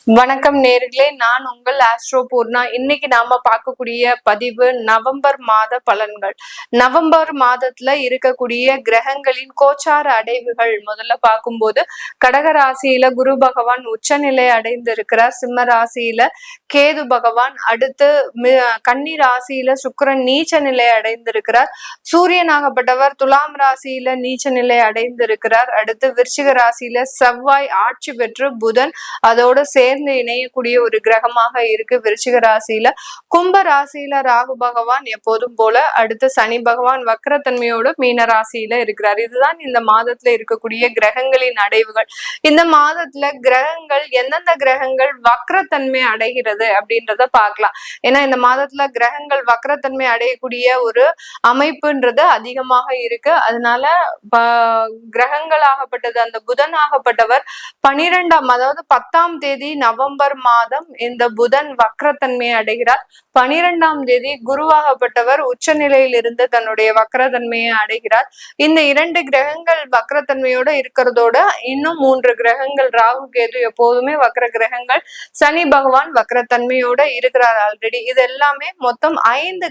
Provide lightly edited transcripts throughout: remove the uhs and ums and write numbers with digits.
வணக்கம் நேர்களே, நான் உங்கள் ஆஸ்ட்ரோ பூர்ணா. இன்னைக்கு நாம பார்க்கக்கூடிய பதிவு நவம்பர் மாத பலன்கள். நவம்பர் மாதத்துல இருக்கக்கூடிய கிரகங்களின் கோச்சார அடைவுகள் முதல்ல பார்க்கும்போது, கடக ராசியில குரு பகவான் உச்சநிலை அடைந்திருக்கிறார். சிம்ம ராசியில கேது பகவான், அடுத்து கன்னி ராசியில சுக்கிரன் நீச்ச நிலை அடைந்திருக்கிறார். சூரியனாகப்பட்டவர் துலாம் ராசியில நீச்ச நிலை அடைந்திருக்கிறார். அடுத்து விருச்சிக ராசியில செவ்வாய் ஆட்சி பெற்று புதன் அதோட சேர்ந்து இணையக்கூடிய ஒரு கிரகமாக இருக்கு விருச்சிக ராசியில. கும்ப ராசியில ராகு பகவான் எப்போதும் போல, அடுத்து சனி பகவான் வக்ரத்தன்மையோட மீன ராசியில இருக்கிறார். இதுதான் இந்த மாதத்துல இருக்கக்கூடிய கிரகங்களின் அடைவுகள். இந்த மாதத்துல கிரகங்கள் எந்தெந்த கிரகங்கள் வக்ரத்தன்மை அடைகிறது அப்படின்றத பார்க்கலாம். ஏன்னா இந்த மாதத்துல கிரகங்கள் வக்ரத்தன்மை அடையக்கூடிய ஒரு அமைப்புன்றது அதிகமாக இருக்கு. அதனால கிரகங்கள் ஆகப்பட்டது அந்த புதன் ஆகப்பட்டவர் 12ஆம் அதாவது 10ஆம் தேதி நவம்பர் மாதம் இந்த புதன் வக்ரத்தன்மையை அடைகிறார். 12ஆம் தேதி குருவாகப்பட்டவர் உச்ச நிலையில் இருந்து தன்னுடைய வக்ரத்தன்மையை அடைகிறார். இந்த 2 கிரகங்கள் வக்ரத்தன்மையோட இருக்கிறதோட இன்னும் 3 கிரகங்கள் ராகு கேது எப்போதுமே வக்ர கிரகங்கள், சனி பகவான் வக்ரத்தன்மையோட இருக்கிறார் ஆல்ரெடி. இது எல்லாமே மொத்தம் 5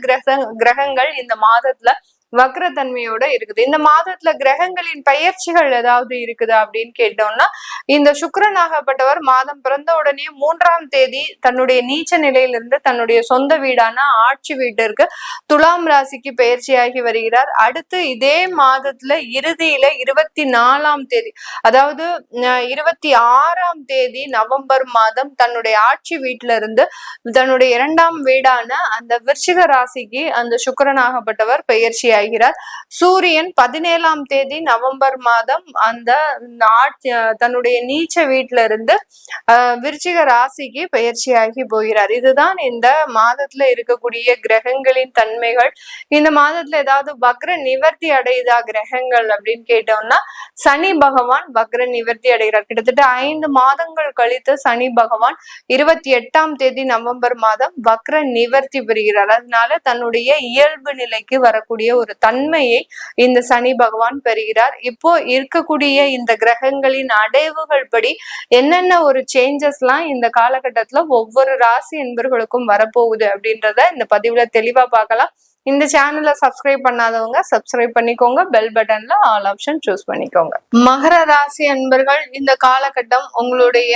கிரகங்கள் இந்த மாதத்துல வக்ரத்தன்மையோட இருக்குது. இந்த மாதத்துல கிரகங்களின் பயிற்சிகள் ஏதாவது இருக்குதா அப்படின்னு கேட்டோம்னா, இந்த சுக்கிரனாகப்பட்டவர் மாதம் பிறந்த உடனே 3ஆம் தேதி தன்னுடைய நீச்ச நிலையிலிருந்து தன்னுடைய சொந்த வீடான ஆட்சி வீட்டிற்கு துலாம் ராசிக்கு பயிற்சியாகி வருகிறார். அடுத்து இதே மாதத்துல இறுதியில 24ஆம் தேதி அதாவது 26ஆம் தேதி நவம்பர் மாதம் தன்னுடைய ஆட்சி வீட்டுல இருந்து தன்னுடைய 2ஆம் வீடான அந்த விருச்சிக ராசிக்கு அந்த சுக்கிரனாகப்பட்டவர் பயிற்சியாகிறார். சூரியன் 17ஆம் தேதி நவம்பர் மாதம் அந்த தன்னுடைய நீச்ச வீட்டுல இருந்து விருச்சிக ராசிக்கு பயிற்சியாகி போகிறார். இதுதான் இந்த மாதத்துல இருக்கக்கூடிய கிரகங்களின் தன்மைகள். இந்த மாதத்துல ஏதாவது வக்ர நிவர்த்தி அடையுதா கிரகங்கள் அப்படின்னு கேட்டோம்னா, சனி பகவான் வக்ர நிவர்த்தி அடைகிறார். கிட்டத்தட்ட 5 மாதங்கள் கழித்து சனி பகவான் 28ஆம் தேதி நவம்பர் மாதம் வக்ர நிவர்த்தி பெறுகிறார். அதனால தன்னுடைய இயல்பு நிலைக்கு வரக்கூடிய ஒரு தன்மையை இந்த சனி பகவான் பெறுகிறார். இப்போ இருக்கக்கூடிய இந்த கிரகங்களின் அடைவுகள் படி என்னென்ன ஒரு சேஞ்சஸ் எல்லாம் இந்த காலகட்டத்துல ஒவ்வொரு ராசி என்பர்களுக்கும் வரப்போகுது அப்படின்றத இந்த பதிவுல தெளிவா பார்க்கலாம். இந்த சேனலை சப்ஸ்கிரைப் பண்ணாதவங்க சப்ஸ்கிரைப் பண்ணிக்கோங்க. பெல் பட்டன்ல ஆல் ஆப்ஷன் சூஸ் பண்ணிக்கோங்க. மகர ராசி அன்பர்கள், இந்த காலகட்டம் உங்களுடைய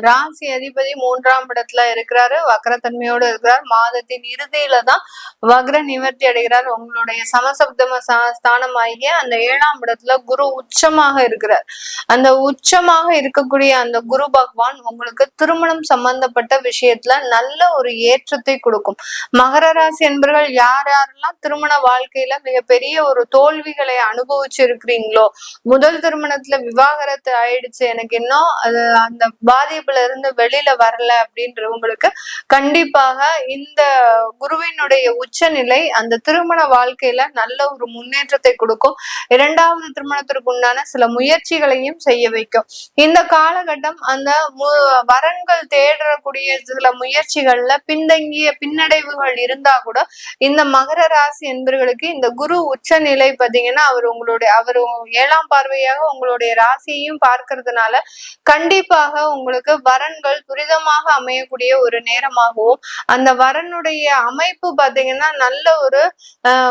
ராசி அதிபதி 3ஆம் இடத்துல இருக்கிறாரு, வக்ரத்தன்மையோடு இருக்கிறார். மாதத்தின் இறுதியில தான் வக்ர நிவர்த்தி அடைகிறார். உங்களுடைய சமசப்தம ஸ்தானமாகிய அந்த 7ஆம் இடத்துல குரு உச்சமாக இருக்கிறார். அந்த உச்சமாக இருக்கக்கூடிய அந்த குரு பகவான் உங்களுக்கு திருமணம் சம்பந்தப்பட்ட விஷயத்துல நல்ல ஒரு ஏற்றத்தை கொடுக்கும். மகர ராசி அன்பர்கள் யாரெல்லாம் திருமண வாழ்க்கையில மிகப்பெரிய ஒரு தோல்விகளை அனுபவிச்சு இருக்கிறீங்களோ, முதல் திருமணத்துல விவாகரத்து ஆயிடுச்சு, எனக்கு இன்னும் அந்த பாதிப்புல இருந்து வெளியில வரல அப்படின்றவங்களுக்கு கண்டிப்பாக இந்த குருவினுடைய உச்சநிலை அந்த திருமண வாழ்க்கையில நல்ல ஒரு முன்னேற்றத்தை கொடுக்கும். 2வது திருமணத்திற்கு உண்டான சில முயற்சிகளையும் செய்ய வைக்கும். இந்த காலகட்டம் அந்த வரன்கள் தேடக்கூடிய சில முயற்சிகள்ல பின்னடைவுகள் இருந்தா கூட இந்த மகர ராசி என்பவர்களுக்கு இந்த குரு உச்ச நிலை பாத்தீங்கன்னா அவர் 7ஆம் பார்வையாக உங்களுடைய ராசியையும் பார்க்கறதுனால கண்டிப்பாக உங்களுக்கு வரன்கள் துரிதமாக அமையக்கூடிய ஒரு நேரமாகவும், அந்த வரனுடைய அமைப்பு பாத்தீங்கன்னா நல்ல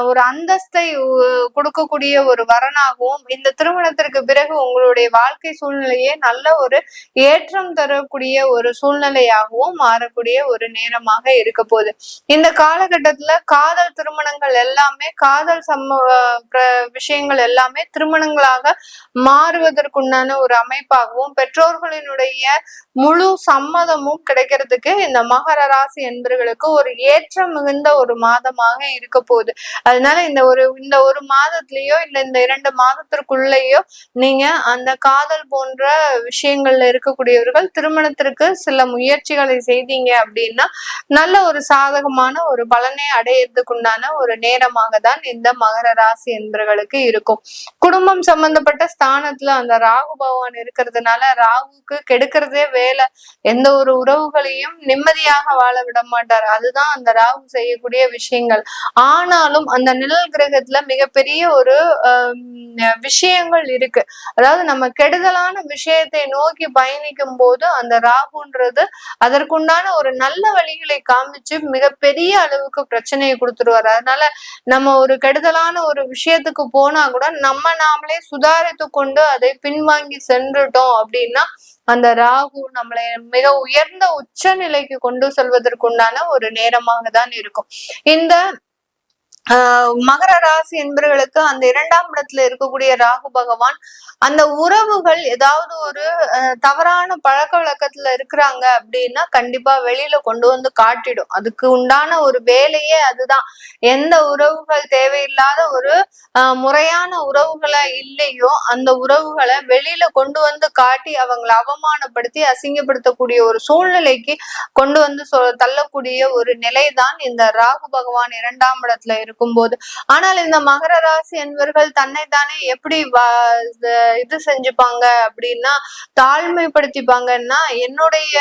ஒரு அந்தஸ்தை கொடுக்கக்கூடிய ஒரு வரனாகவும், இந்த திருமணத்திற்கு பிறகு உங்களுடைய வாழ்க்கை சூழ்நிலையே நல்ல ஒரு ஏற்றம் தரக்கூடிய ஒரு சூழ்நிலையாகவும் மாறக்கூடிய ஒரு நேரமாக இருக்க போகுது. இந்த காலகட்டத்துல காதல் திருமணங்கள் எல்லாமே, காதல் விஷயங்கள் எல்லாமே திருமணங்களாக மாறுவதற்குண்டான ஒரு அமைப்பாகவும், பெற்றோர்களினுடைய முழு சம்மதமும் கிடைக்கிறதுக்கு இந்த மகர ராசி என்பவர்களுக்கு ஒரு ஏற்றம் மிகுந்த ஒரு மாதமாக இருக்க போகுது. அதனால இந்த ஒரு மாதத்திலேயோ இல்ல இந்த 2 மாதத்திற்குள்ளேயோ நீங்க அந்த காதல் போன்ற விஷயங்கள்ல இருக்கக்கூடியவர்கள் திருமணத்திற்கு சில முயற்சிகளை செய்தீங்க அப்படின்னா நல்ல ஒரு சாதகமான ஒரு பலனை அடையிறதுக்கு அடைவதற்குண்டான ஒரு நேரமாக தான் இந்த மகர ராசி என்பவர்களுக்கு இருக்கும். குடும்பம் சம்பந்தப்பட்ட ஸ்தானத்துல அந்த ராகு பகவான் இருக்கிறதுனால ராகுக்கு கெடுக்கிறதே வேலை. எந்த ஒரு உறவுகளையும் நிம்மதியாக வாழ விட மாட்டார். அதுதான் அந்த ராகு செய்யக்கூடிய விஷயங்கள். ஆனாலும் அந்த நிழல் கிரகத்துல மிகப்பெரிய ஒரு விஷயங்கள் இருக்கு. அதாவது நம்ம கெடுதலான விஷயத்தை நோக்கி பயணிக்கும் போது அந்த ராகுன்றது அதற்குண்டான ஒரு நல்ல வழிகளை காமிச்சு மிகப்பெரிய அளவுக்கு பிரச்சனையை கொடுத்துருவாரு. அதனால நம்ம ஒரு கெடுதலான ஒரு விஷயத்துக்கு போனா கூட நம்ம நாமளே சுதாரித்து கொண்டு அதை பின்வாங்கி சென்றுட்டோம் அப்படின்னா அந்த ராகு நம்மளை மிக உயர்ந்த உச்ச நிலைக்கு கொண்டு செல்வதற்குண்டான ஒரு நேரமாக தான் இருக்கும். இந்த மகர ராசி என்பவர்களுக்கு அந்த 2ஆம் இடத்துல இருக்கக்கூடிய ராகு பகவான் அந்த உறவுகள் ஏதாவது ஒரு தவறான பழக்க வழக்கத்துல இருக்கிறாங்க அப்படின்னா கண்டிப்பா வெளியில கொண்டு வந்து காட்டிடும். அதுக்கு உண்டான ஒரு வேலையே அதுதான். எந்த உறவுகள் தேவையில்லாத ஒரு முறையான உறவுகளை இல்லையோ அந்த உறவுகளை வெளியில கொண்டு வந்து காட்டி அவங்களை அவமானப்படுத்தி அசிங்கப்படுத்தக்கூடிய ஒரு சூழ்நிலைக்கு கொண்டு வந்து தள்ளக்கூடிய ஒரு நிலைதான் இந்த ராகு பகவான் 2ஆம் இடத்துல இருக்கும்போது. ஆனால் இந்த மகர ராசி என்பவர்கள் தன்னைத்தானே எப்படி இது செஞ்சுப்பாங்க அப்படின்னா தாழ்மைப்படுத்திப்பாங்கன்னா, என்னுடைய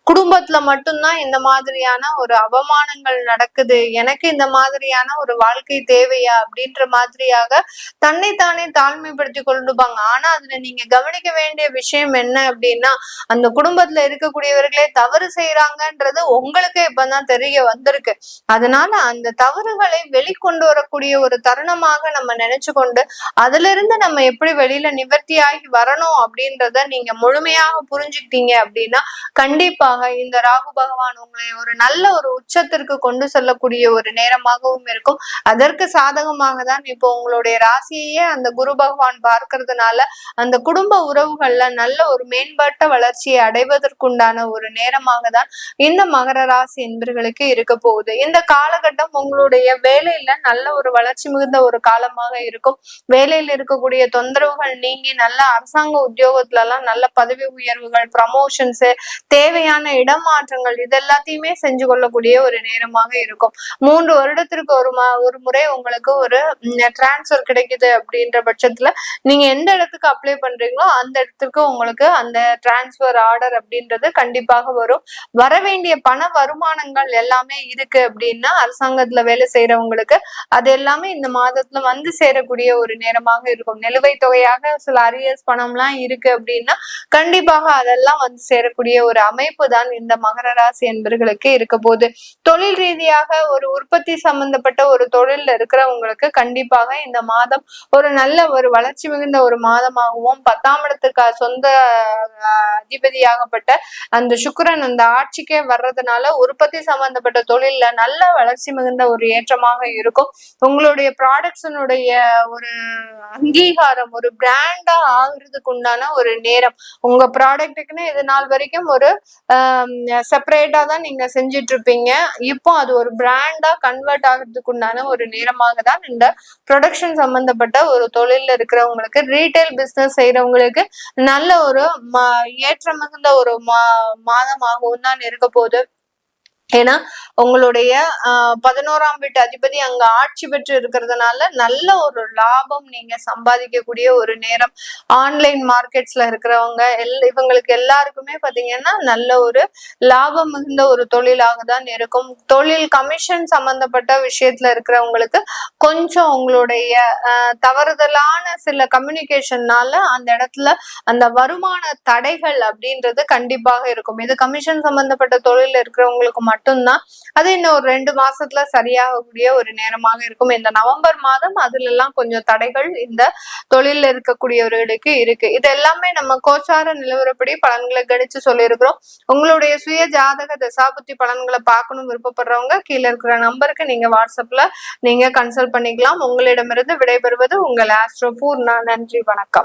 குடும்பத்துல மட்டும்தான் இந்த மாதிரியான ஒரு அவமானங்கள் நடக்குது, எனக்கு இந்த மாதிரியான ஒரு வாழ்க்கை தேவையா அப்படின்ற மாதிரியாக தன்னைத்தானே தாழ்மைப்படுத்தி கொண்டுப்பாங்க. ஆனா அதுல நீங்க கவனிக்க வேண்டிய விஷயம் என்ன அப்படின்னா, அந்த குடும்பத்துல இருக்கக்கூடியவர்களே தவறு செய்யறாங்கன்றது உங்களுக்கு இப்பதான் தெரிய வந்திருக்கு. அதனால அந்த தவறுகளை வெளிக்கொண்டு வரக்கூடிய ஒரு தருணமாக நம்ம நினைச்சு கொண்டு அதுல இருந்து நம்ம எப்படி வெளியில நிவர்த்தியாகி வரணும் அப்படின்றத நீங்க முழுமையாக புரிஞ்சுக்கிட்டீங்க அப்படின்னா கண்டிப்பாக இந்த ராகு பகவான் உங்களை ஒரு நல்ல ஒரு உச்சத்திற்கு கொண்டு செல்லக்கூடிய ஒரு நேரமாகவும் இருக்கும். அதற்கு சாதகமாக தான் இப்போ உங்களுடைய ராசியையே அந்த குரு பகவான் பார்க்கறதுனால அந்த குடும்ப உறவுகள்ல நல்ல ஒரு மேம்பட்ட வளர்ச்சியை அடைவதற்குண்டான ஒரு நேரமாக தான் இந்த மகர ராசி என்பவர்களுக்கு இருக்க போகுது. இந்த காலகட்டம் உங்களுடைய வேலையில நல்ல ஒரு வளர்ச்சி மிகுந்த ஒரு காலமாக இருக்கும். வேலையில இருக்கக்கூடிய தொந்தரவுகள் நீங்கி நல்ல அரசாங்க உத்தியோகத்துல எல்லாம் நல்ல பதவி உயர்வுகள், ப்ரமோஷன்ஸ், தேவையான இடமாற்றங்கள் இதெல்லாத்தையுமே செஞ்சு கொள்ளக்கூடிய ஒரு நேரமாக இருக்கும். 3 வருடத்திற்கு ஒரு முறை உங்களுக்கு ஒரு டிரான்ஸ்பர் கிடைக்குது அப்படின்ற பட்சத்துல நீங்க எந்த இடத்துக்கு அப்ளை பண்றீங்களோ அந்த இடத்துக்கு உங்களுக்கு அந்த டிரான்ஸ்பர் ஆர்டர் அப்படின்றது கண்டிப்பாக வரும். வர வேண்டிய பண வருமானங்கள் எல்லாமே இருக்கு அப்படின்னா அரசாங்கத்துல வேலை செய்யறவங்களுக்கு அது எல்லாமே இந்த மாதத்துல வந்து சேரக்கூடிய ஒரு நேரமாக இருக்கும். நிலுவைத் தொகையாக சில அரியர்ஸ் பணம்லாம் இருக்கு அப்படின்னா கண்டிப்பாக அதெல்லாம் வந்து சேரக்கூடிய ஒரு அமைப்பு தான் இந்த மகர ராசி என்பவர்களுக்கு இருக்க போது. தொழில் ரீதியாக ஒரு உற்பத்தி சம்பந்தப்பட்ட ஒரு தொழில்ல இருக்கிறவங்களுக்கு கண்டிப்பாக இந்த மாதம் ஒரு நல்ல ஒரு வளர்ச்சி மிகுந்த ஒரு மாதமாகவும் 10ஆம் இடத்துக்கு சொந்த அதிபதியாகப்பட்ட அந்த சுக்கிரன் அந்த ஆட்சிக்கே வர்றதுனால உற்பத்தி சம்பந்தப்பட்ட தொழில்ல நல்ல வளர்ச்சி மிகுந்த ஒரு ஏற்றமாக இருக்கும். உங்களுடைய ப்ராடக்ட்ஸனுடைய ஒரு அங்கீகாரம் ஒரு பிராண்டா ஆகுறதுக்கு உண்டான ஒரு நேரம். உங்க ப்ராடக்ட்டுக்குன்னு இது நாள் வரைக்கும் ஒரு செப்பரேட்டா தான் நீங்க செஞ்சிட்டு இருப்பீங்க. இப்போ அது ஒரு பிராண்டா கன்வெர்ட் ஆகிறதுக்கு உண்டான ஒரு நேரமாக தான் இந்த ப்ரொடக்ஷன் சம்பந்தப்பட்ட ஒரு தொழில இருக்கிறவங்களுக்கு, ரீட்டைல் பிசினஸ் செய்யறவங்களுக்கு நல்ல ஒரு ஏற்றம் மிகுந்த ஒரு மாதமாகவும் தான் இருக்க போகுது. ஏன்னா உங்களுடைய 11ஆம் வீட்டு அதிபதி அங்க ஆட்சி பெற்று இருக்கிறதுனால நல்ல ஒரு லாபம் நீங்க சம்பாதிக்கக்கூடிய ஒரு நேரம். ஆன்லைன் மார்க்கெட்ஸ்ல இருக்கிறவங்க இவங்களுக்கு எல்லாருக்குமே பாத்தீங்கன்னா நல்ல ஒரு லாபம் மிகுந்த ஒரு தொழிலாக தான் இருக்கும். தொழில் கமிஷன் சம்பந்தப்பட்ட விஷயத்துல இருக்கிறவங்களுக்கு கொஞ்சம் உங்களுடைய தவறுதலான சில கம்யூனிகேஷன்னால அந்த இடத்துல அந்த வருமான தடைகள் அப்படின்றது கண்டிப்பாக இருக்கும். இது கமிஷன் சம்பந்தப்பட்ட தொழில் இருக்கிறவங்களுக்கு மட்டும்தான். அது இன்னும் ஒரு 2 மாசத்துல சரியாகக்கூடிய ஒரு நேரமாக இருக்கும். இந்த நவம்பர் மாதம் அதுல எல்லாம் கொஞ்சம் தடைகள் இந்த தொழில இருக்கக்கூடியவர்களுக்கு இருக்கு. இது எல்லாமே நம்ம கோச்சார நிலவரப்படி பலன்களை கணிச்சு சொல்லியிருக்கிறோம். உங்களுடைய சுய ஜாதக தசாபுத்தி பலன்களை பார்க்கணும் விருப்பப்படுறவங்க கீழே இருக்கிற நம்பருக்கு நீங்க வாட்ஸ்அப்ல நீங்க கன்சல்ட் பண்ணிக்கலாம். உங்களிடமிருந்து விடைபெறுவது உங்கள் ஆஸ்ட்ரோ பூர்ணா. நன்றி, வணக்கம்.